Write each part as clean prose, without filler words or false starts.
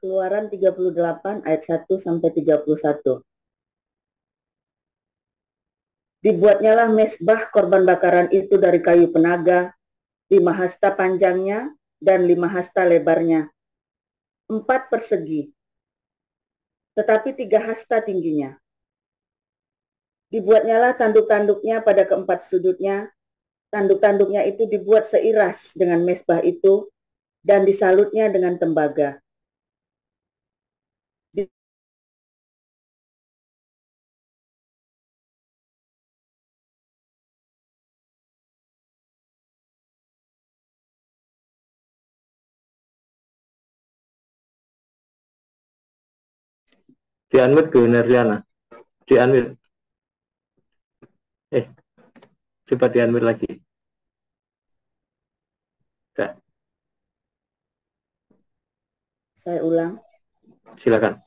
Keluaran 38 ayat 1 sampai 31. Dibuatnyalah mezbah korban bakaran itu dari kayu penaga, 5 hasta panjangnya dan 5 hasta lebarnya, 4 persegi, tetapi 3 hasta tingginya. Dibuatnyalah tanduk-tanduknya pada keempat sudutnya. Tanduk-tanduknya itu dibuat seiras dengan mezbah itu dan disalutnya dengan tembaga. Di-unmute Bu Nerliana. Di-unmute. Coba di-unmute lagi. Enggak. Saya ulang. Silakan.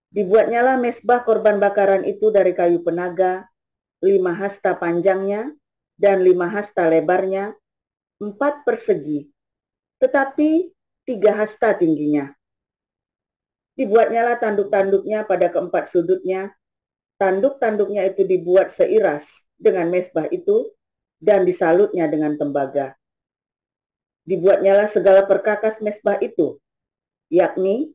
Dibuatnyalah mezbah korban bakaran itu dari kayu penaga, 5 hasta panjangnya dan 5 hasta lebarnya, 4 persegi, tetapi 3 hasta tingginya. Dibuatnyalah tanduk-tanduknya pada keempat sudutnya. Tanduk-tanduknya itu dibuat seiras dengan mezbah itu dan disalutnya dengan tembaga. Dibuatnyalah segala perkakas mezbah itu, yakni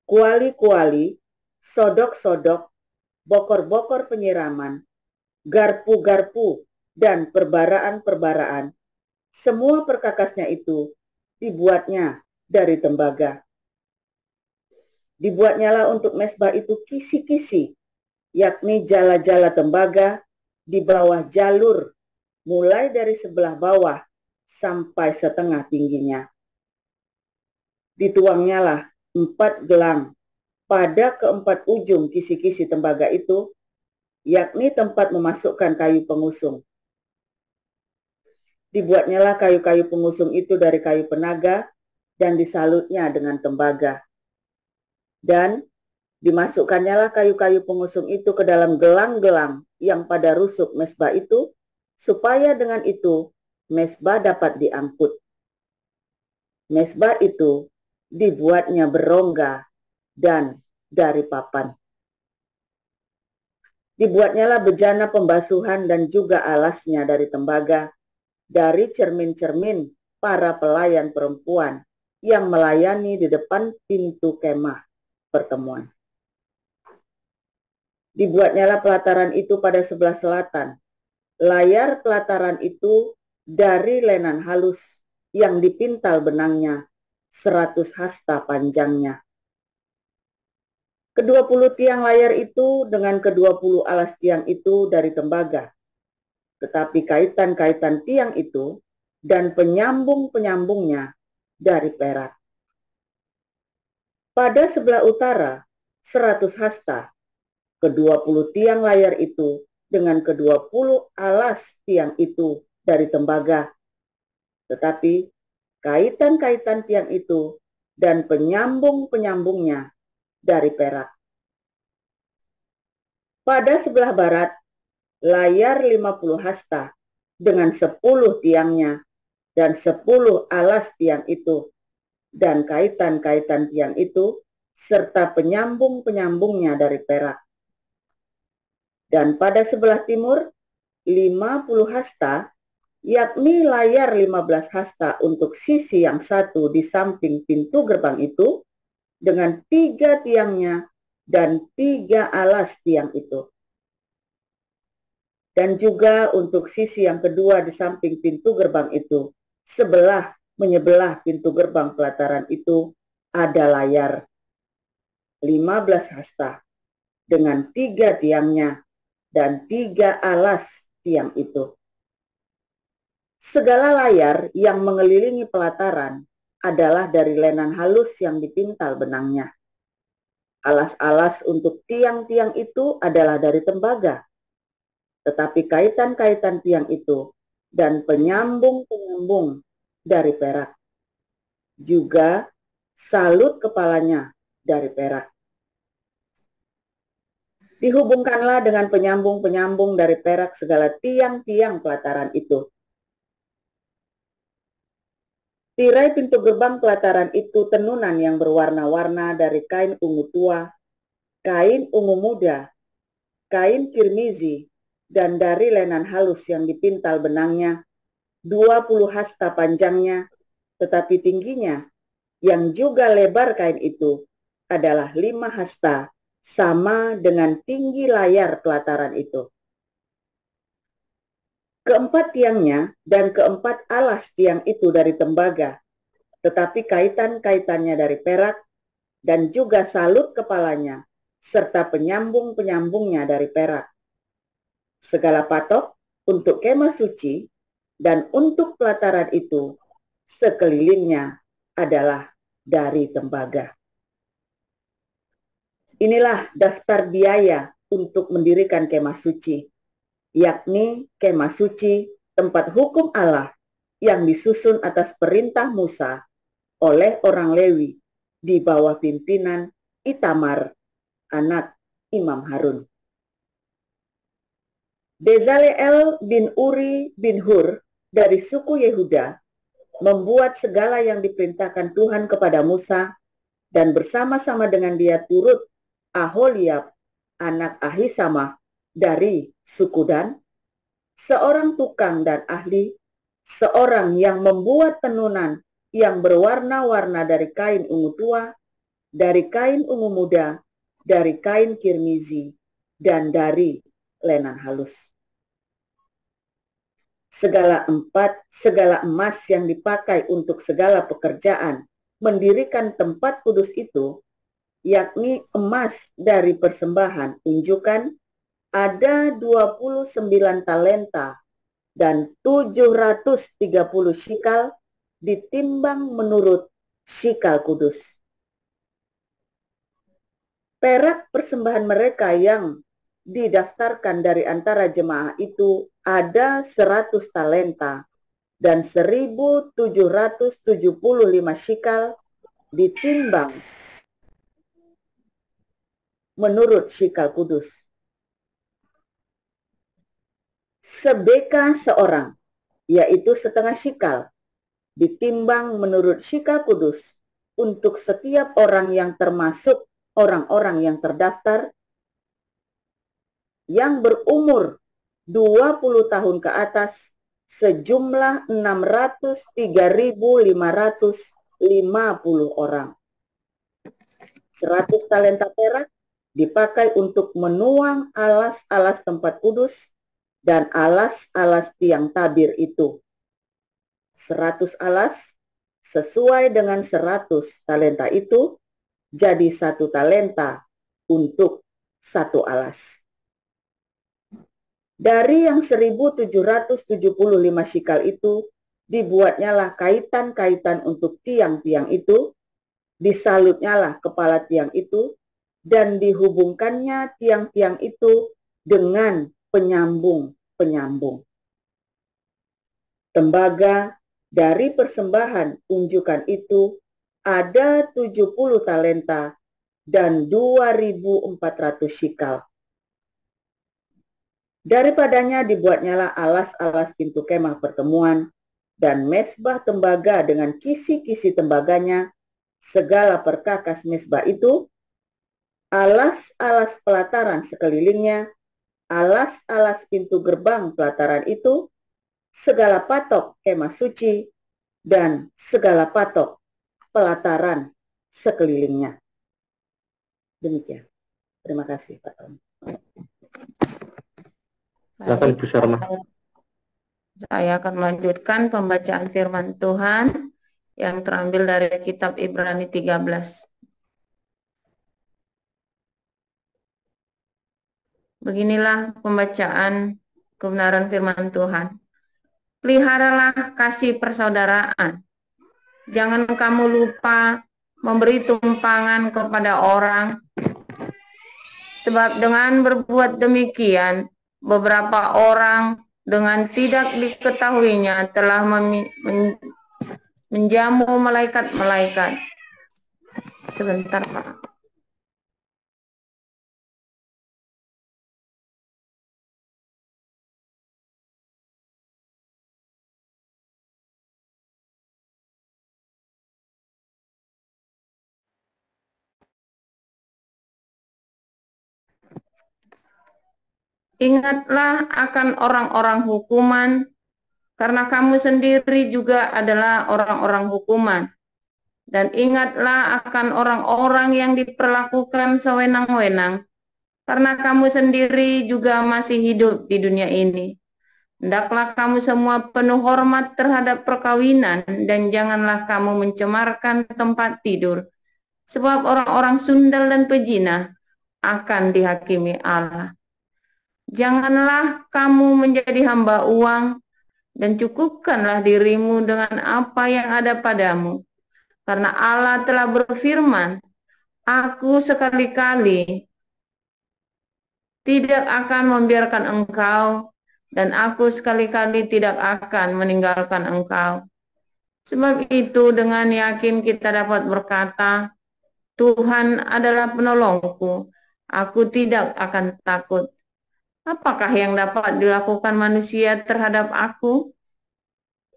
kuali-kuali, sodok-sodok, bokor-bokor penyiraman, garpu-garpu, dan perbaraan-perbaraan. Semua perkakasnya itu dibuatnya dari tembaga. Dibuatnyalah untuk mezbah itu kisi-kisi, yakni jala-jala tembaga di bawah jalur, mulai dari sebelah bawah sampai setengah tingginya. Dituangnyalah 4 gelang pada keempat ujung kisi-kisi tembaga itu, yakni tempat memasukkan kayu pengusung. Dibuatnyalah kayu-kayu pengusung itu dari kayu penaga dan disalutnya dengan tembaga. Dan dimasukkannya kayu-kayu pengusung itu ke dalam gelang-gelang yang pada rusuk mezbah itu, supaya dengan itu mezbah dapat diangkut. Mezbah itu dibuatnya berongga dan dari papan. Dibuatnyalah bejana pembasuhan dan juga alasnya dari tembaga, dari cermin-cermin para pelayan perempuan yang melayani di depan pintu kemah pertemuan. Dibuatnyalah pelataran itu pada sebelah selatan. Layar pelataran itu dari lenan halus yang dipintal benangnya, 100 hasta panjangnya. Ke-20 tiang layar itu dengan ke-20 alas tiang itu dari tembaga. Tetapi kaitan-kaitan tiang itu dan penyambung-penyambungnya dari perak. Pada sebelah utara, 100 hasta. Ke-20 tiang layar itu dengan ke-20 alas tiang itu dari tembaga. Tetapi kaitan-kaitan tiang itu dan penyambung-penyambungnya dari perak. Pada sebelah barat, layar 50 hasta dengan 10 tiangnya dan 10 alas tiang itu dan kaitan-kaitan tiang itu serta penyambung-penyambungnya dari perak. Dan pada sebelah timur 50 hasta, yakni layar 15 hasta untuk sisi yang satu di samping pintu gerbang itu, dengan 3 tiangnya dan 3 alas tiang itu. Dan juga untuk sisi yang kedua di samping pintu gerbang itu, menyebelah pintu gerbang pelataran itu, ada layar 15 hasta dengan 3 tiangnya dan 3 alas tiang itu. Segala layar yang mengelilingi pelataran adalah dari lenan halus yang dipintal benangnya. Alas-alas untuk tiang-tiang itu adalah dari tembaga. Tetapi kaitan-kaitan tiang itu dan penyambung-penyambung dari perak. Juga salut kepalanya dari perak. Dihubungkanlah dengan penyambung-penyambung dari perak segala tiang-tiang pelataran itu. Tirai pintu gerbang pelataran itu tenunan yang berwarna-warna dari kain ungu tua, kain ungu muda, kain kirmizi, dan dari lenan halus yang dipintal benangnya, 20 hasta panjangnya, tetapi tingginya, yang juga lebar kain itu, adalah 5 hasta, sama dengan tinggi layar pelataran itu. Keempat tiangnya dan keempat alas tiang itu dari tembaga, tetapi kaitan-kaitannya dari perak, dan juga salut kepalanya, serta penyambung-penyambungnya dari perak. Segala patok untuk kemah suci dan untuk pelataran itu, sekelilingnya adalah dari tembaga. Inilah daftar biaya untuk mendirikan kemah suci, yakni kemah suci, tempat hukum Allah yang disusun atas perintah Musa oleh orang Lewi di bawah pimpinan Itamar, anak Imam Harun. Bezaleel bin Uri bin Hur dari suku Yehuda membuat segala yang diperintahkan Tuhan kepada Musa, dan bersama-sama dengan dia turut Aholiab, anak Ahisamah dari suku Dan, seorang tukang dan ahli, seorang yang membuat tenunan yang berwarna-warna dari kain ungu tua, dari kain ungu muda, dari kain kirmizi, dan dari lenan halus. Segala emas yang dipakai untuk segala pekerjaan mendirikan tempat kudus itu, yakni emas dari persembahan unjukan, ada 29 talenta dan 730 shikal, ditimbang menurut shikal kudus. Perak persembahan mereka yang didaftarkan dari antara jemaah itu ada 100 talenta dan 1.775 shikal, ditimbang menurut shikal kudus. Sebeka seorang, yaitu setengah shikal, ditimbang menurut shikal kudus untuk setiap orang yang termasuk orang-orang yang terdaftar yang berumur 20 tahun ke atas, sejumlah 603.550 orang. 100 talenta perak dipakai untuk menuang alas-alas tempat kudus dan alas-alas tiang tabir itu. 100 alas sesuai dengan 100 talenta itu, jadi 1 talenta untuk 1 alas. Dari yang 1.775 shikal itu, dibuatnyalah kaitan-kaitan untuk tiang-tiang itu, disalutnyalah kepala tiang itu, dan dihubungkannya tiang-tiang itu dengan penyambung-penyambung. Tembaga dari persembahan unjukan itu ada 70 talenta dan 2.400 shikal. Daripadanya dibuatnyalah alas-alas pintu kemah pertemuan dan mesbah tembaga dengan kisi-kisi tembaganya, segala perkakas mesbah itu, alas-alas pelataran sekelilingnya, alas-alas pintu gerbang pelataran itu, segala patok kemah suci, dan segala patok pelataran sekelilingnya. Demikian. Terima kasih, Pak Tom. Silakan Bu Sarma. Saya akan melanjutkan pembacaan firman Tuhan yang terambil dari kitab Ibrani 13. Beginilah pembacaan kebenaran firman Tuhan. Peliharalah kasih persaudaraan. Jangan kamu lupa memberi tumpangan kepada orang, sebab dengan berbuat demikian, beberapa orang dengan tidak diketahuinya telah menjamu malaikat-malaikat. Sebentar, Pak. Ingatlah akan orang-orang hukuman, karena kamu sendiri juga adalah orang-orang hukuman. Dan ingatlah akan orang-orang yang diperlakukan sewenang-wenang, karena kamu sendiri juga masih hidup di dunia ini. Hendaklah kamu semua penuh hormat terhadap perkawinan, dan janganlah kamu mencemarkan tempat tidur, sebab orang-orang sundal dan pejina akan dihakimi Allah. Janganlah kamu menjadi hamba uang, dan cukupkanlah dirimu dengan apa yang ada padamu. Karena Allah telah berfirman, Aku sekali-kali tidak akan membiarkan engkau, dan aku sekali-kali tidak akan meninggalkan engkau. Sebab itu dengan yakin kita dapat berkata, Tuhan adalah penolongku, aku tidak akan takut. Apakah yang dapat dilakukan manusia terhadap aku?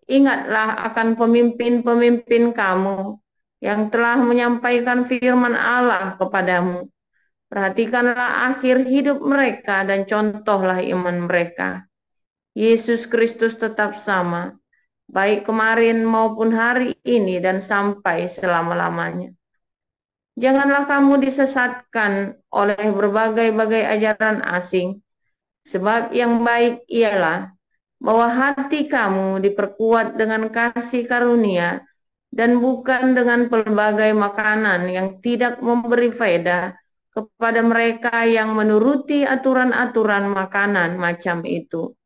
Ingatlah akan pemimpin-pemimpin kamu yang telah menyampaikan firman Allah kepadamu. Perhatikanlah akhir hidup mereka dan contohlah iman mereka. Yesus Kristus tetap sama, baik kemarin maupun hari ini dan sampai selama-lamanya. Janganlah kamu disesatkan oleh berbagai-bagai ajaran asing, sebab yang baik ialah bahwa hati kamu diperkuat dengan kasih karunia dan bukan dengan pelbagai makanan yang tidak memberi faedah kepada mereka yang menuruti aturan-aturan makanan macam itu.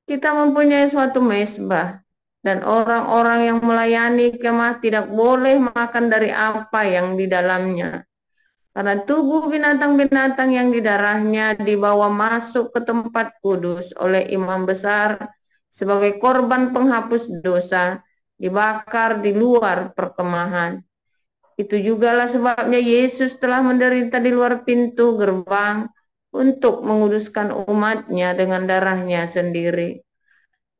Kita mempunyai suatu mezbah, dan orang-orang yang melayani kemah tidak boleh makan dari apa yang di dalamnya. Karena tubuh binatang-binatang yang di darahnya dibawa masuk ke tempat kudus oleh imam besar sebagai korban penghapus dosa, dibakar di luar perkemahan. Itu jugalah sebabnya Yesus telah menderita di luar pintu gerbang untuk menguduskan umatnya dengan darahnya sendiri.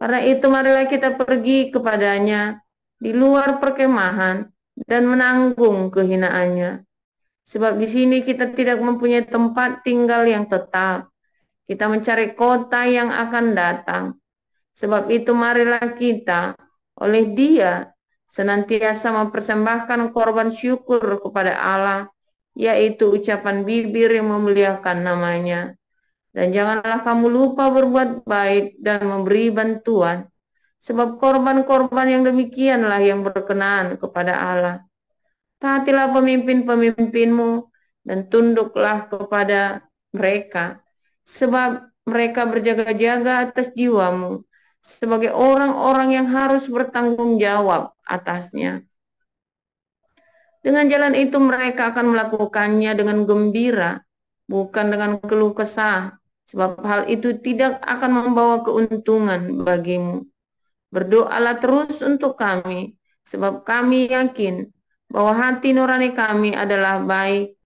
Karena itu marilah kita pergi kepadanya di luar perkemahan dan menanggung kehinaannya. Sebab di sini kita tidak mempunyai tempat tinggal yang tetap. Kita mencari kota yang akan datang. Sebab itu marilah kita oleh Dia senantiasa mempersembahkan korban syukur kepada Allah, yaitu ucapan bibir yang memuliakan namanya. Dan janganlah kamu lupa berbuat baik dan memberi bantuan, sebab korban-korban yang demikianlah yang berkenan kepada Allah. Taatilah pemimpin-pemimpinmu dan tunduklah kepada mereka, sebab mereka berjaga-jaga atas jiwamu sebagai orang-orang yang harus bertanggung jawab atasnya. Dengan jalan itu mereka akan melakukannya dengan gembira, bukan dengan keluh kesah, sebab hal itu tidak akan membawa keuntungan bagimu. Berdoalah terus untuk kami, sebab kami yakin bahwa hati nurani kami adalah baik,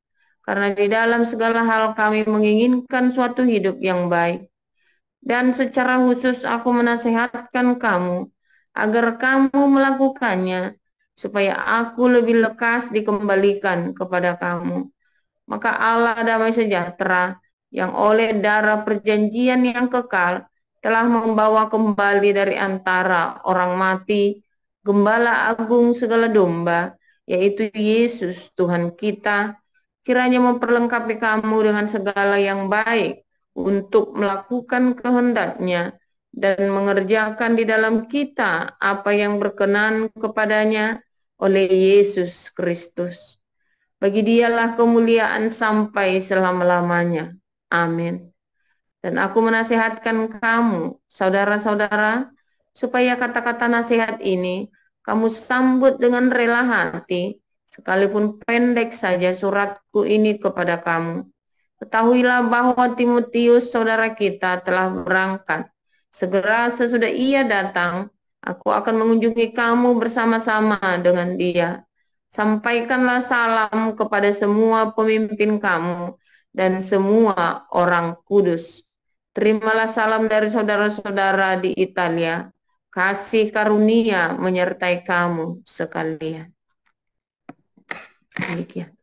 karena di dalam segala hal kami menginginkan suatu hidup yang baik. Dan secara khusus aku menasihatkan kamu, agar kamu melakukannya, supaya aku lebih lekas dikembalikan kepada kamu. Maka Allah damai sejahtera, yang oleh darah perjanjian yang kekal, telah membawa kembali dari antara orang mati, Gembala Agung segala domba, yaitu Yesus Tuhan kita, kiranya memperlengkapi kamu dengan segala yang baik untuk melakukan kehendak-Nya dan mengerjakan di dalam kita apa yang berkenan kepadanya oleh Yesus Kristus. Bagi Dialah kemuliaan sampai selama-lamanya. Amin. Dan aku menasihatkan kamu, saudara-saudara, supaya kata-kata nasihat ini kamu sambut dengan rela hati, sekalipun pendek saja suratku ini kepada kamu. Ketahuilah bahwa Timotius, saudara kita, telah berangkat. Segera sesudah ia datang, aku akan mengunjungi kamu bersama-sama dengan dia. Sampaikanlah salam kepada semua pemimpin kamu dan semua orang kudus. Terimalah salam dari saudara-saudara di Italia. Kasih karunia menyertai kamu sekalian. Demikian.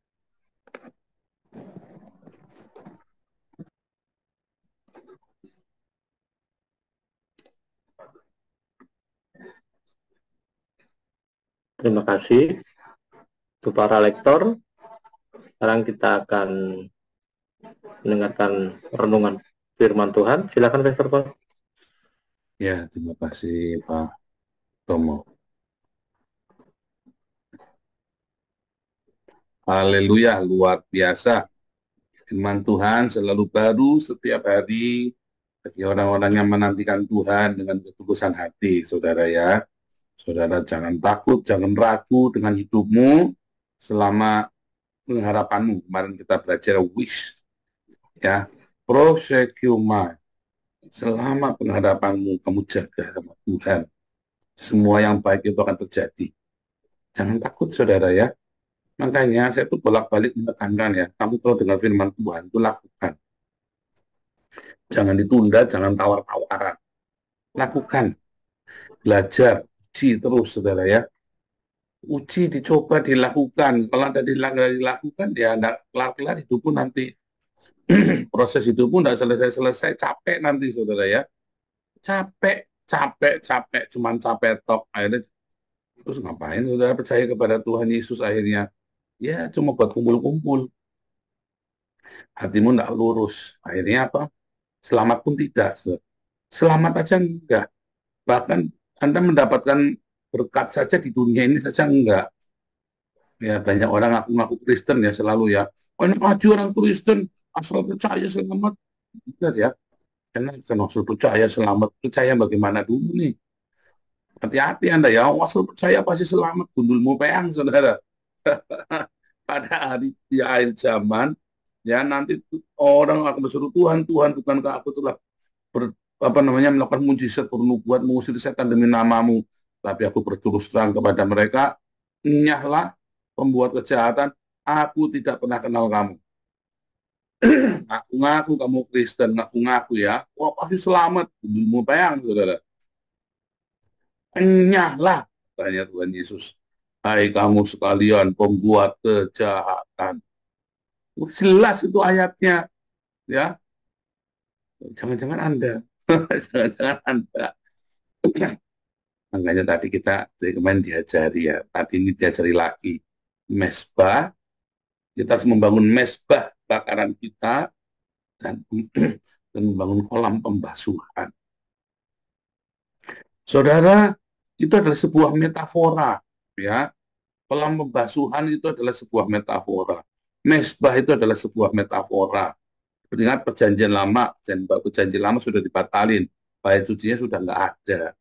Terima kasih untuk para lektor. Sekarang kita akan mendengarkan renungan firman Tuhan. Silakan Pastor Paul. Ya, terima kasih Pak Tomo. Haleluya, luar biasa. Firman Tuhan selalu baru setiap hari bagi orang-orang yang menantikan Tuhan dengan ketulusan hati, saudara ya. Saudara jangan takut, jangan ragu dengan hidupmu selama pengharapanmu. Kemarin kita belajar wish, ya, prosecuma. Selama pengharapanmu, kamu jaga sama Tuhan. Semua yang baik itu akan terjadi. Jangan takut, saudara ya. Makanya saya tuh bolak-balik menekankan ya, kamu kalau dengar firman Tuhan itu lakukan. Jangan ditunda, jangan tawar-tawaran. Lakukan. Belajar, uji terus, saudara ya. Uji, dicoba, dilakukan. Kalau ada dilakukan, ya kelar-kelar hidupmu nanti. Proses hidupmu tidak selesai-selesai, capek nanti, saudara ya. Capek, cuman capek tok. Akhirnya, terus ngapain saudara percaya kepada Tuhan Yesus akhirnya? Ya, cuma buat kumpul-kumpul. Hatimu tidak lurus. Akhirnya apa? Selamat pun tidak. Saudara. Selamat aja enggak. Bahkan Anda mendapatkan berkat saja di dunia ini saja enggak. Ya, banyak orang ngaku-ngaku Kristen ya selalu ya. Oh, ini aja orang Kristen, asal percaya selamat. Tidak ya. Karena kan asal percaya selamat. Percaya bagaimana dulu nih? Hati-hati Anda ya. Asal percaya pasti selamat. Gundulmu peang, saudara. Pada hari di akhir zaman, ya nanti orang akan berseru, Tuhan, bukankah aku telah melakukan mujizat, bernubuat, mengusir setan demi namamu, tapi aku berterus terang kepada mereka, nyahlah pembuat kejahatan, aku tidak pernah kenal kamu. Ngaku-ngaku kamu Kristen, ngaku-ngaku ya, wah pasti selamat, gundulmu peang, saudara. Nyahlah, tanya Tuhan Yesus. Hai kamu sekalian pembuat kejahatan. Jelas itu ayatnya. Ya. Jangan-jangan Anda. Jangan-jangan Anda. Makanya tadi kita kemarin diajari ya. Tadi ini diajari lagi. Mesbah. Kita harus membangun mesbah bakaran kita. Dan membangun kolam pembasuhan. Saudara, itu adalah sebuah metafora. Ya, kolam pembasuhan itu adalah sebuah metafora. Mesbah itu adalah sebuah metafora. Ingat perjanjian lama, perjanjian lama sudah dibatalin, bait sucinya sudah nggak ada.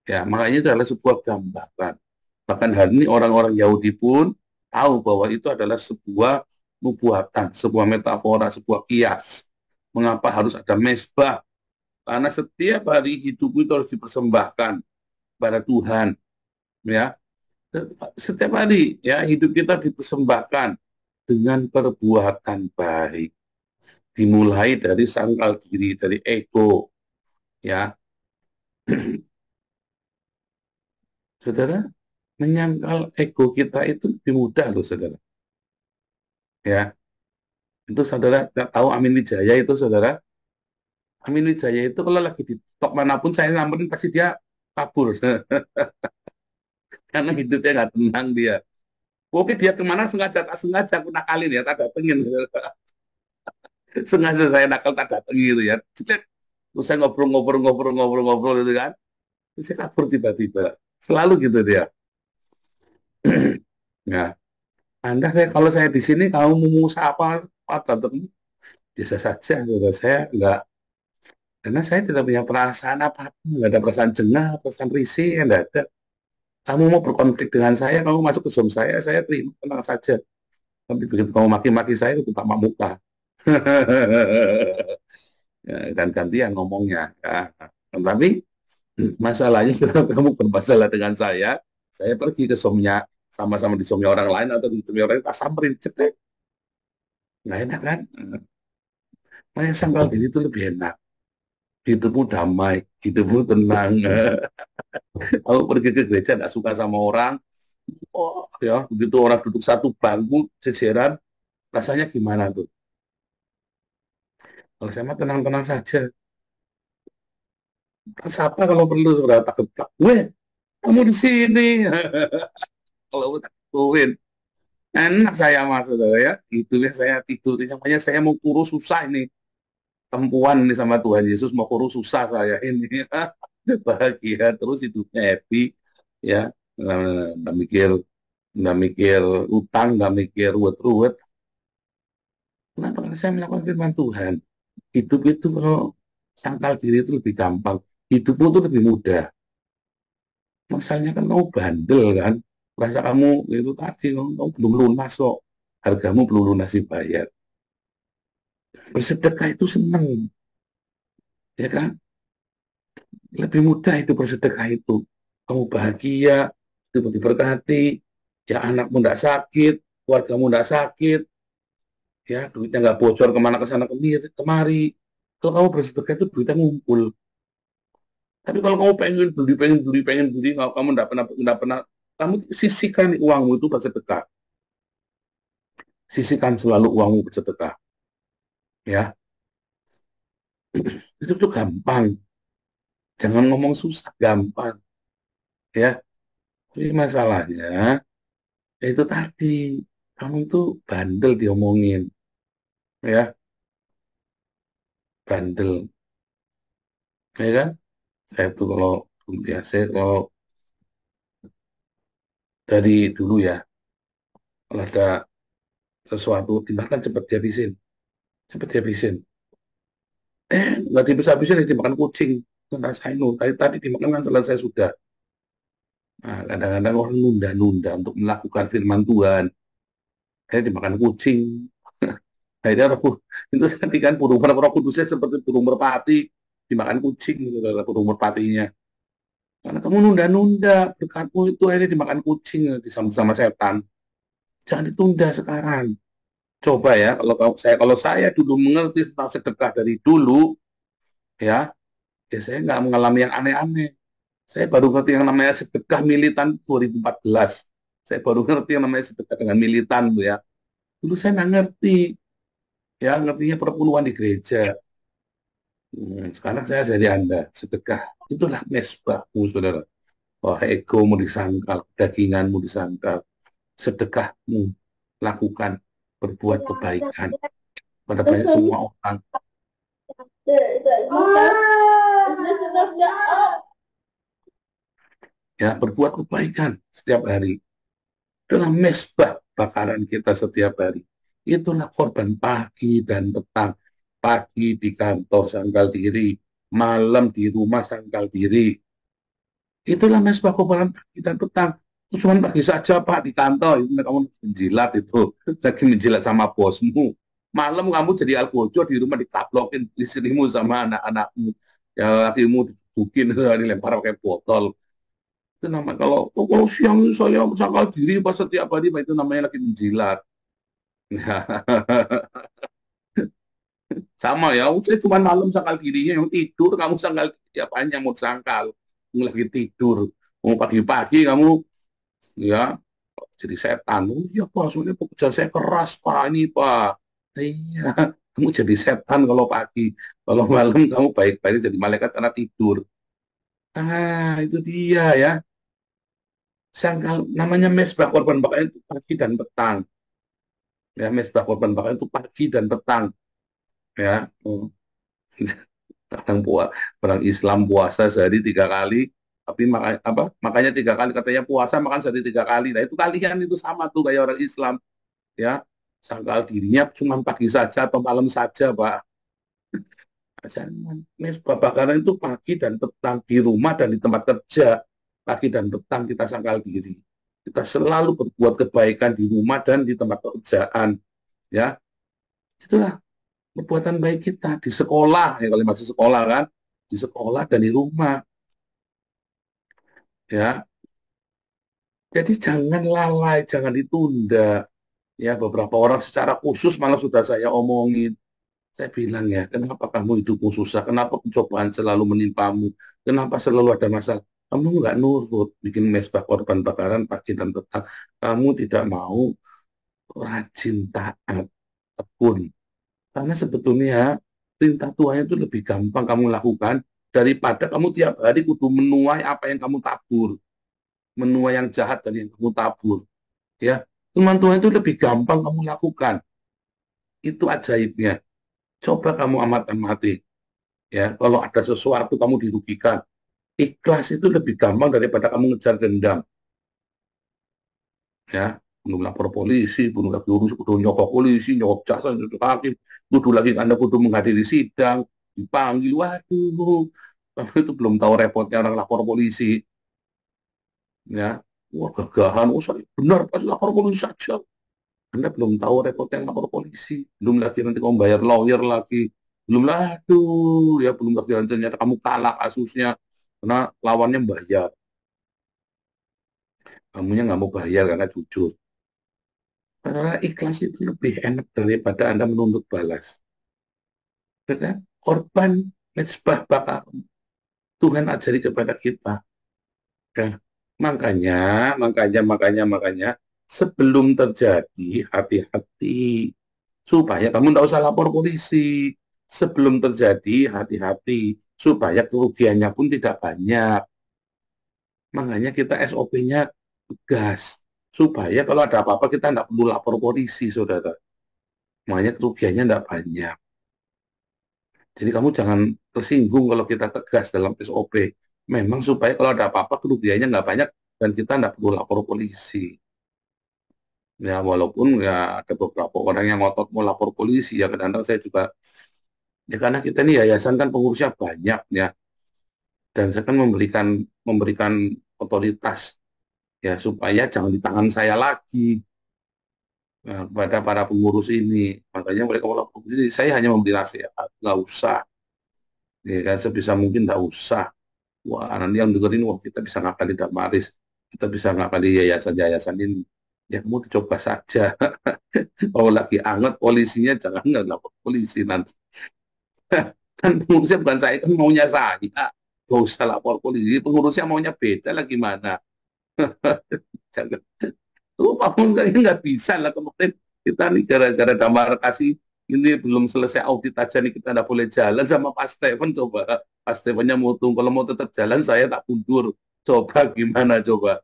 Ya, makanya itu adalah sebuah gambaran. Bahkan hari ini orang-orang Yahudi pun tahu bahwa itu adalah sebuah nubuatan, sebuah metafora, sebuah kias. Mengapa harus ada mesbah? Karena setiap hari hidup itu harus dipersembahkan pada Tuhan. Ya, setiap hari ya hidup kita dipersembahkan dengan perbuatan baik, dimulai dari sangkal diri, dari ego ya. Saudara, menyangkal ego kita itu lebih mudah loh saudara ya. Itu saudara tahu Amin Wijaya itu saudara. Amin Wijaya itu kalau lagi di top manapun saya nyamperin pasti dia kabur. Karena hidupnya nggak tenang dia. Oke dia kemana sengaja, tak sengaja aku nakalin ya, tak datengin. Sengaja saya nakal tak datengin gitu ya. Terus saya ngobrol gitu kan. Terus saya kabur tiba-tiba. Selalu gitu dia. Ya. Anda kalau saya di sini kamu mau apa datang biasa saja gitu. Saya enggak, karena saya tidak punya perasaan apapun, nggak ada perasaan jengah, perasaan risih, enggak ada. Kamu mau berkonflik dengan saya, kamu masuk ke Zoom saya terima, tenang saja. Tapi begitu kamu maki-maki saya, itu tak muka. Ya, dan gantian ngomongnya. Ya. Tapi masalahnya kalau kamu bermasalah dengan saya pergi ke Zoom-nya, sama-sama di Zoom-nya orang lain, atau di Zoom-nya orang lain, tak samperin, cetek. Nggak enak kan? Makanya sangkal diri itu lebih enak. Hidupmu damai, hidupmu tenang. Kamu pergi ke gereja tidak suka sama orang, oh ya begitu orang duduk satu bangku jejeran, rasanya gimana tuh? Kalau saya mah tenang-tenang saja. Siapa kalau perlu sudah takut gue Kamu di sini. Kalau tungguin. Enak saya mas saudara ya. Itu ya saya tidur. Namanya saya mau kurus susah ini. Tempuan ini sama Tuhan Yesus mau kurus susah saya ini. Bahagia terus hidupnya happy ya. Nggak mikir utang, nggak mikir ruwet-ruwet. Kenapa? Karena saya melakukan firman Tuhan. Hidup itu kalau sangkal diri itu lebih gampang. Hidupmu itu lebih mudah. Masalahnya kan kamu bandel kan. Rasa kamu itu tadi, kamu belum lunas kok. Hargamu belum lunas dibayar. Bersedekah itu seneng. Ya kan? Lebih mudah itu bersedekah itu. Kamu bahagia, itu diberkati, ya anakmu tidak sakit, keluargamu tidak sakit, ya duitnya nggak bocor kemana ke sana kemari. Kalau kamu bersedekah itu duitnya ngumpul. Tapi kalau kamu pengen beli, kalau kamu tidak pernah, kamu sisihkan uangmu itu bersedekah. Sisihkan selalu uangmu bersedekah. Ya, itu tuh gampang. Jangan ngomong susah, gampang. Ya, tapi masalahnya ya itu tadi kamu itu bandel diomongin, ya bandel, ya kan? Saya tuh kalau saya kalau dari dulu ya, kalau ada sesuatu dimakan cepet dihabisin. Nggak dihabis-habisin, dimakan kucing. Rasain loh, tadi dimakan kan selesai sudah. Nah, kadang-kadang orang nunda-nunda untuk melakukan firman Tuhan. Dimakan kucing. Akhirnya itu tadi kan burung roh kudusnya seperti burung merpati dimakan kucing gitu, burung merpatinya. Karena kamu nunda-nunda berkatmu itu akhirnya dimakan kucing sama setan. Jangan ditunda sekarang. Coba ya kalau saya dulu mengerti tentang sedekah dari dulu ya, saya nggak mengalami yang aneh-aneh. Saya baru ngerti yang namanya sedekah militan 2014. Saya baru ngerti yang namanya sedekah dengan militan tuh ya. Dulu saya nggak ngerti. Ya, ngertinya perpuluhan di gereja. Sekarang saya jadi Anda, sedekah. Itulah mesbahmu, saudara. Oh, egomu disangkal, daginganmu disangkal. Sedekahmu, lakukan, berbuat kebaikan pada banyak semua orang. Ya, berbuat kebaikan setiap hari. Itulah mesbah bakaran kita setiap hari. Itulah korban pagi dan petang. Pagi di kantor sangkal diri, malam di rumah sangkal diri. Itulah mesbah korban pagi dan petang. Itu cuma pagi saja Pak di kantor, itu kamu menjilat itu, lagi menjilat sama bosmu. Malam kamu jadi algojo di rumah ditaplokin istrimu sama anak-anakmu. Ya lakimu dibukin, dilempar pakai botol. Itu nama kalau siang saya sangkal diri pas setiap hari itu namanya lagi menjilat. Sama ya, saya cuma malam sangkal dirinya yang tidur, kamu sangkal diri apanya mau sangkal, kamu lagi tidur, mau pagi-pagi kamu ya jadi setan. Oh iya Pak, soalnya pekerjaan saya keras Pak ini Pak. Iya, kamu jadi setan kalau pagi, kalau malam kamu baik-baik jadi malaikat karena tidur. Ah, itu dia ya. Sangkal namanya mesbah korban bakar itu pagi dan petang. Ya, mesbah korban bakar itu pagi dan petang. Ya, orang Islam puasa sehari 3 kali, tapi makanya 3 kali katanya puasa makan sehari 3 kali. Nah itu kalian itu sama tuh kayak orang Islam, ya sangkal dirinya cuma pagi saja atau malam saja, Pak. Mesbah bakaran itu pagi dan petang di rumah dan di tempat kerja. Pagi dan petang kita sangkal diri. Kita selalu berbuat kebaikan di rumah dan di tempat pekerjaan. Ya, itulah perbuatan baik kita di sekolah. Ya, kalau masih sekolah kan, di sekolah dan di rumah. Ya, jadi jangan lalai, jangan ditunda. Ya, beberapa orang secara khusus malah sudah saya omongin. Saya bilang ya, kenapa kamu hidupmu susah? Kenapa pencobaan selalu menimpamu? Kenapa selalu ada masalah? Kamu nggak nurut bikin mesbah korban bakaran pagi dan petang. Kamu tidak mau rajin taat, tekun. Karena sebetulnya perintah Tuhan itu lebih gampang kamu lakukan daripada kamu tiap hari kudu menuai apa yang kamu tabur. menuai yang jahat dari yang kamu tabur. Ya, firman Tuhan itu lebih gampang kamu lakukan. Itu ajaibnya. Coba kamu amati. Ya, kalau ada sesuatu kamu dirugikan, ikhlas itu lebih gampang daripada kamu ngejar dendam. Ya, belum lapor polisi, belum lagi urus, udah nyokok polisi, nyokok jaksa, nyokok hakim, udah lagi Anda kudu menghadiri sidang, dipanggil, waduh, kamu itu belum tahu repotnya orang lapor polisi. Ya, wah gagahan, oh saya benar pasti lapor polisi saja. Anda belum tahu repotnya lapor polisi, belum lagi nanti kamu bayar lawyer lagi, belum lah, aduh, ya belum lagi ternyata kamu kalah kasusnya karena lawannya bayar, kamunya nggak mau bayar karena jujur. Karena ikhlas itu lebih enak daripada Anda menuntut balas. Karena korban mezbah bakar Tuhan ajari kepada kita. Ya. Makanya, sebelum terjadi, hati-hati. Supaya kamu tidak usah lapor polisi. Sebelum terjadi, hati-hati. Supaya kerugiannya pun tidak banyak. Makanya kita SOP-nya tegas. Supaya kalau ada apa-apa kita tidak perlu lapor polisi, saudara. Makanya kerugiannya tidak banyak. Jadi kamu jangan tersinggung kalau kita tegas dalam SOP. Memang supaya kalau ada apa-apa kerugiannya nggak banyak dan kita nggak perlu lapor polisi. Ya walaupun ya ada beberapa orang yang ngotot mau lapor polisi ya kadang-kadang saya juga ya karena kita ini yayasan kan pengurusnya banyak ya dan saya kan memberikan otoritas ya supaya jangan di tangan saya lagi kepada para pengurus ini. Makanya mereka mau lapor polisi saya hanya memberi nasihat nggak usah ya kan sebisa mungkin nggak usah. Wah, nanti yang dengerin, wah kita bisa ngakali Damaris, kita bisa ngakali yayasan-yayasan ini. Ya kamu dicoba saja. Kalau lagi anget polisinya, jangan nggak lapor polisi nanti. Kan pengurusnya bukan saya, kan maunya saya. Gak usah lapor polisi, pengurusnya maunya beda lah gimana. Jangan. Tuh, kamu nggak bisa lah kemarin. Kita nih gara-gara Damar kasih ini belum selesai audit aja nih kita nggak boleh jalan sama Pak Stephen coba. Pak Stephennya mutung, kalau mau tetap jalan saya tak mundur. Coba gimana coba?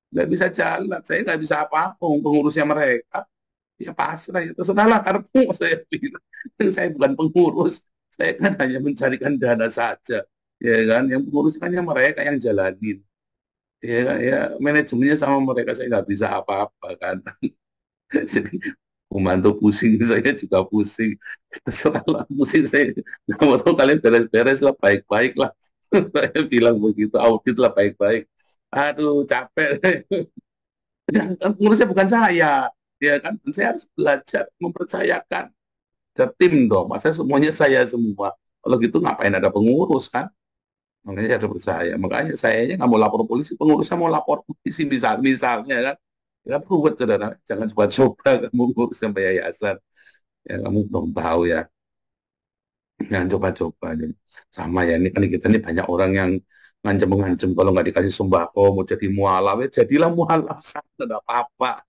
Nggak bisa jalan, saya nggak bisa apa-apa. Pengurusnya mereka, ya pasrah, ya terserahlah karena saya bilang. Saya bukan pengurus, saya kan hanya mencarikan dana saja. Ya kan, yang pengurus kan yang mereka yang jalanin. Ya manajemennya sama mereka saya nggak bisa apa-apa kan. Jadi pembantu pusing, saya juga pusing. Selalu pusing saya. Nggak mau tahu kalian beres-beres lah, baik-baik lah. Saya bilang begitu, audit lah baik-baik. Aduh, capek. Ya, kan pengurusnya bukan saya. Ya kan, saya harus belajar mempercayakan ke tim dong. Masa semuanya saya semua. Kalau gitu ngapain ada pengurus kan? Makanya saya harus percaya. Makanya saya nggak mau lapor polisi, pengurusnya mau lapor polisi misalnya kan. Ya buat saudara, jangan coba-coba kamu ngurus sampai yayasan. Ya kamu belum tahu ya. Jangan coba-coba nih. Sama ya, ini kan kita ini banyak orang yang ngancem-ngancem kalau nggak dikasih sembako mau jadi mualaf, ya jadilah mualaf sana, tidak apa-apa.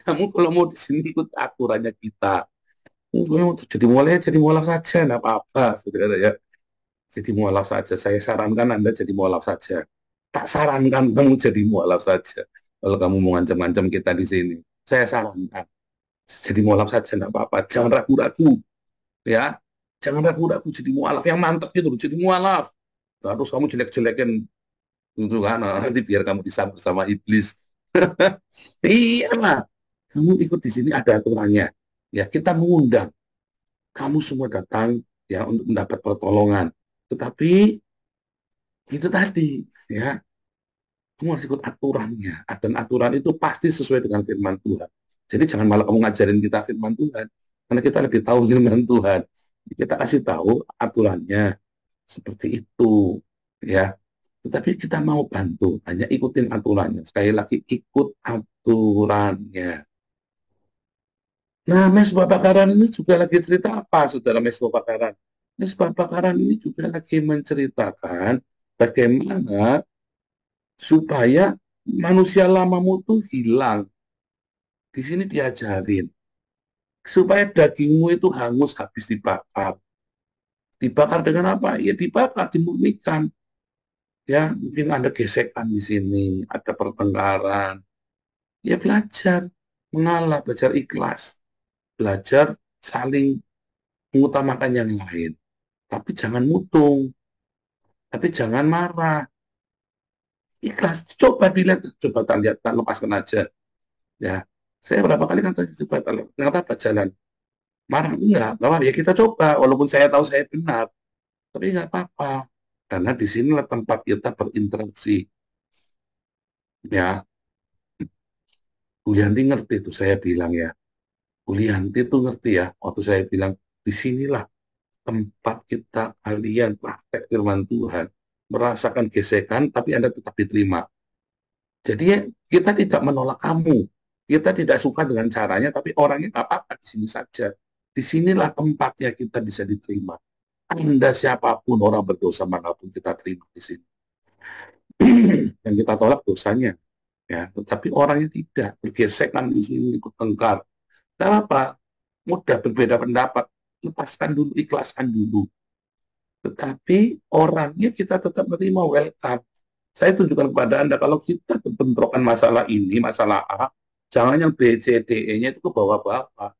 Kamu kalau mau di sini ikut aturannya kita. Mau jadi mualaf ya jadi mualaf saja, tidak apa-apa, saudara ya. Jadi mualaf saja. Saya sarankan Anda jadi mualaf saja. Tak sarankan kamu jadi mualaf saja. Kalau kamu mau ngancam-ngancam kita di sini, saya sarankan jadi mualaf saja, tidak apa-apa. Jangan ragu-ragu, ya. Jangan ragu-ragu jadi mualaf. Yang mantap itu jadi mualaf. Terus kamu jelek-jelekin itu kan, nanti biar kamu disambut sama iblis. Iyalah, kamu ikut di sini ada aturannya. Ya, kita mengundang kamu semua datang ya untuk mendapat pertolongan. Tetapi itu tadi, ya, kamu harus ikut aturannya. Dan aturan itu pasti sesuai dengan firman Tuhan. Jadi jangan malah kamu ngajarin kita firman Tuhan, karena kita lebih tahu firman Tuhan. Kita kasih tahu aturannya seperti itu, ya. Tetapi kita mau bantu, hanya ikutin aturannya. Sekali lagi, ikut aturannya. Nah, mesbah bakaran ini juga lagi cerita apa, saudara mesbah bakaran? Mesbah bakaran ini juga lagi menceritakan bagaimana supaya manusia lamamu itu hilang. Di sini diajarin supaya dagingmu itu hangus habis dibakar. Dibakar dengan apa? Ya dibakar, dimurnikan. Ya, mungkin ada gesekan di sini, ada pertengkaran. Ya belajar mengalah, belajar ikhlas, belajar saling mengutamakan yang lain. Tapi jangan mutung, tapi jangan marah. Ikhlas, coba dilihat, coba tak lihat, tak lepaskan aja. Ya, saya berapa kali kan tanya, coba tak lihat, nggak apa-apa jalan. Marah enggak apa-apa, ya kita coba. Walaupun saya tahu saya benar, tapi nggak apa-apa. Karena di sinilah tempat kita berinteraksi. Ya, Bu Yanti ngerti tuh saya bilang ya. Bu Yanti tuh ngerti ya, waktu saya bilang, di sinilah tempat kita kalian praktek firman Tuhan, merasakan gesekan, tapi Anda tetap diterima. Jadi ya, kita tidak menolak kamu, kita tidak suka dengan caranya, tapi orangnya nggak apa-apa di sini saja. Di sinilah tempatnya kita bisa diterima. Anda siapapun orang berdosa manapun kita terima di sini. Yang kita tolak dosanya, ya. Tetapi orangnya tidak bergesekan di sini, ikut tengkar. Tidak apa, mudah berbeda pendapat, lepaskan dulu, ikhlaskan dulu. Tetapi orangnya kita tetap menerima, welcome. Saya tunjukkan kepada Anda, kalau kita berbentrokan masalah ini, masalah A, jangan yang B, C, D, E-nya itu ke bawah-bawah.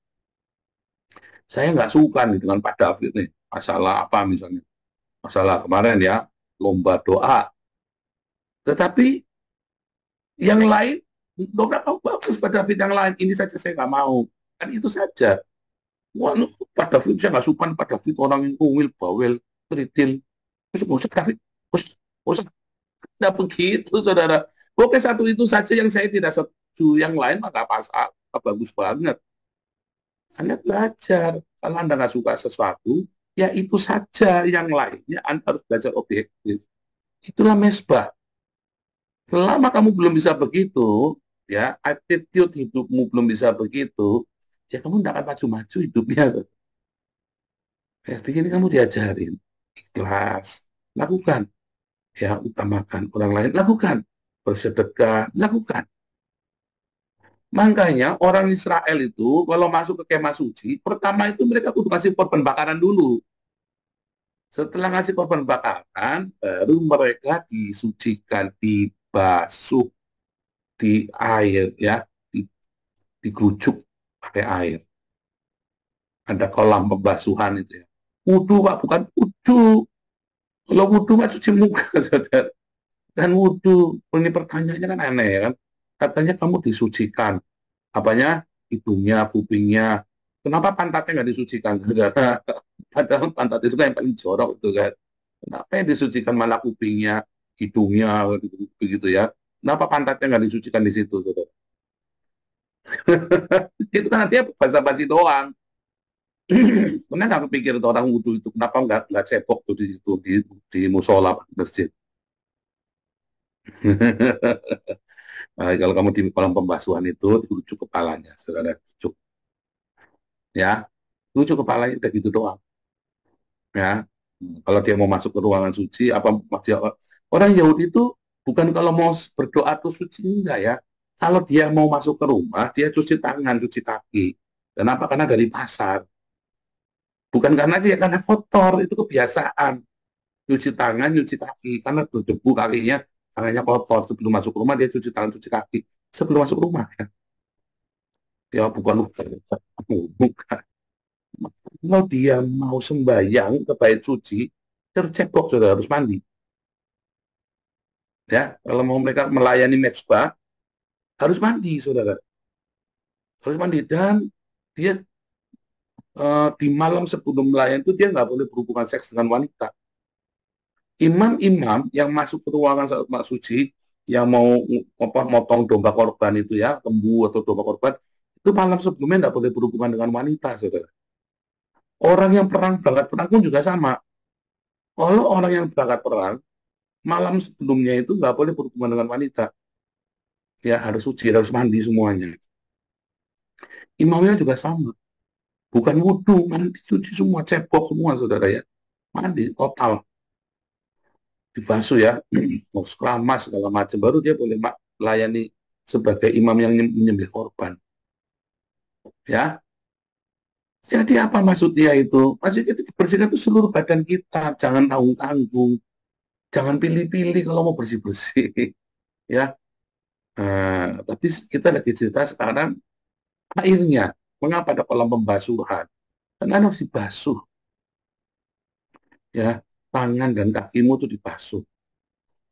Saya nggak suka nih dengan Pak David nih, masalah apa misalnya. Masalah kemarin ya, lomba doa. Tetapi yang lain, doa kamu bagus Pak David, yang lain, ini saja saya nggak mau. Kan itu saja. Wah, Pak David, saya nggak suka Pak David, orang yang kuwil, bawel, keritil. Terus, usah David, usah. Tidak begitu, saudara. Oke, satu itu saja yang saya tidak setuju. Yang lain mah nggak pas, bagus banget. Anda belajar. Kalau Anda nggak suka sesuatu, ya itu saja. Yang lainnya Anda harus belajar objektif. Itulah mesbah. Selama kamu belum bisa begitu, ya attitude hidupmu belum bisa begitu, ya kamu tidak akan maju-maju hidupnya. Ya, di sini kamu diajarin ikhlas, lakukan. Ya, utamakan orang lain, lakukan. Bersedekah, lakukan. Makanya orang Israel itu kalau masuk ke kemah suci, pertama itu mereka kudu kasih korban bakaran dulu. Setelah ngasih korban bakaran, baru mereka disucikan, dibasuh di air, ya, digerucuk pakai air. Ada kolam pembasuhan itu ya. Wudhu, Pak, bukan wudhu. Kalau wudhu mah cuci muka, saudara. Dan wudhu, ini pertanyaannya kan aneh kan. Katanya kamu disucikan. Apanya? Hidungnya, kupingnya. Kenapa pantatnya nggak disucikan, saudara? Padahal pantat itu kan yang paling jorok itu kan. Kenapa yang disucikan malah kupingnya, hidungnya, begitu ya. Kenapa pantatnya nggak disucikan di situ, saudara? Itu kan artinya basa-basi doang. Pernah nggak kepikir itu orang wudhu itu kenapa nggak cebok tuh di situ di musola masjid? Nah, kalau kamu di kolam pembasuhan itu dirujuk kepalanya, saudara, rujuk, ya, rujuk kepalanya udah gitu doang, ya. Kalau dia mau masuk ke ruangan suci, apa dia, orang Yahudi itu bukan kalau mau berdoa tuh suci enggak ya. Kalau dia mau masuk ke rumah, dia cuci tangan, cuci kaki. Kenapa? Karena dari pasar. Bukan karena dia, karena kotor, itu kebiasaan. Cuci tangan, cuci kaki, karena berdebu kakinya, tangannya kotor. Sebelum masuk rumah, dia cuci tangan, cuci kaki. Sebelum masuk rumah, ya. Ya, bukan. Bukan. Kalau dia mau sembahyang ke bait suci, dia harus cebok, saudara, harus mandi. Ya, kalau mau mereka melayani mezbah, harus mandi, saudara. Harus mandi. Dan dia di malam sebelum melayani itu, dia nggak boleh berhubungan seks dengan wanita. Imam-imam yang masuk ke ruangan saat suci, yang mau motong domba korban itu ya, lembu atau domba korban, itu malam sebelumnya nggak boleh berhubungan dengan wanita, saudara. Orang yang berangkat perang pun juga sama. Kalau orang yang berangkat perang, malam sebelumnya itu nggak boleh berhubungan dengan wanita. Ya, harus suci, harus mandi semuanya. Imamnya juga sama. Bukan wudhu, mandi, cuci semua, cebok semua, saudara ya. Mandi, total. Dibasuh ya, mau keramas segala macam, baru dia boleh melayani sebagai imam yang menyembelih korban. Ya, jadi apa maksudnya itu? Maksudnya itu bersihkan itu seluruh badan kita, jangan tanggung-tanggung. Jangan pilih-pilih kalau mau bersih-bersih. Ya, tapi kita lagi cerita sekarang airnya. Mengapa ada kolam pembasuhan? Karena harus dibasuh. Ya, tangan dan kakimu itu dibasuh.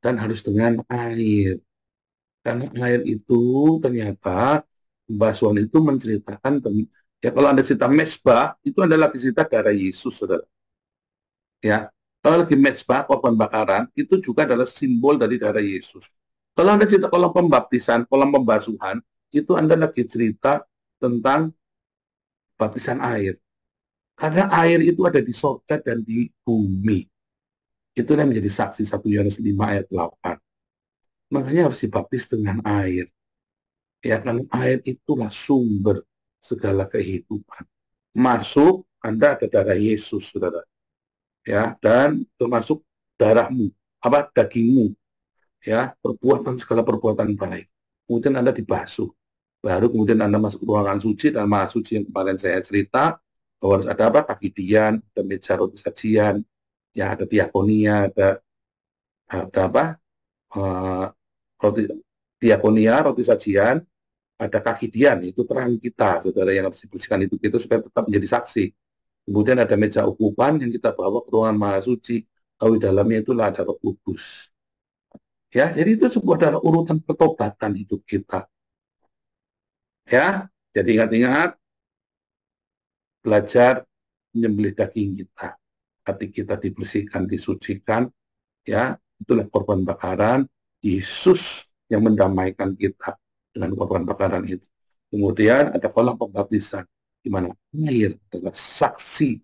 Dan harus dengan air. Karena air itu ternyata pembasuhan itu menceritakan, ya kalau Anda cerita mezbah, itu adalah cerita darah Yesus, saudara. Ya, kalau lagi mezbah, korban bakaran, itu juga adalah simbol dari darah Yesus. Kalau Anda cerita kolam pembaptisan, kolam pembasuhan, itu Anda lagi cerita tentang baptisan air. Karena air itu ada di surga dan di bumi. Itu yang menjadi saksi 1 Yohanes 5 ayat 8. Makanya harus dibaptis dengan air. Ya, karena air itulah sumber segala kehidupan. Masuk, Anda ada darah Yesus, saudara. Ya, dan termasuk darahmu, dagingmu. Ya, segala perbuatan baik. Kemudian Anda dibasuh. Baru kemudian Anda masuk ke ruangan suci, dan maha suci yang kemarin saya cerita, bahwa harus ada kakidian, ada meja roti sajian, ya ada diakonia, ada roti diakonia, roti sajian, ada kakidian, itu terang kita, saudara, yang harus dibersihkan itu kita supaya tetap menjadi saksi. Kemudian ada meja ukupan yang kita bawa ke ruangan maha suci, di dalamnya itulah ada Roh Kudus. Ya, jadi itu sebuah adalah urutan pertobatan hidup kita. Ya, jadi ingat-ingat, belajar menyembelih daging kita. Hati kita dibersihkan, disucikan, ya, itulah korban bakaran Yesus yang mendamaikan kita dengan korban bakaran itu. Kemudian ada kolam pembaptisan, di mana air adalah saksi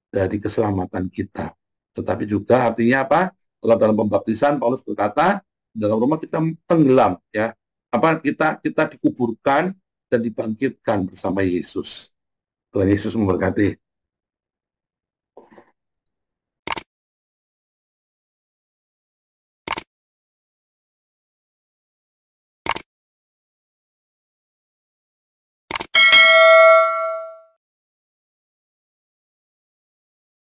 dari keselamatan kita. Tetapi juga artinya apa? Kalau dalam pembaptisan Paulus berkata, dalam rumah kita tenggelam, ya. Kita dikuburkan dan dibangkitkan bersama Yesus. Tuhan Yesus memberkati.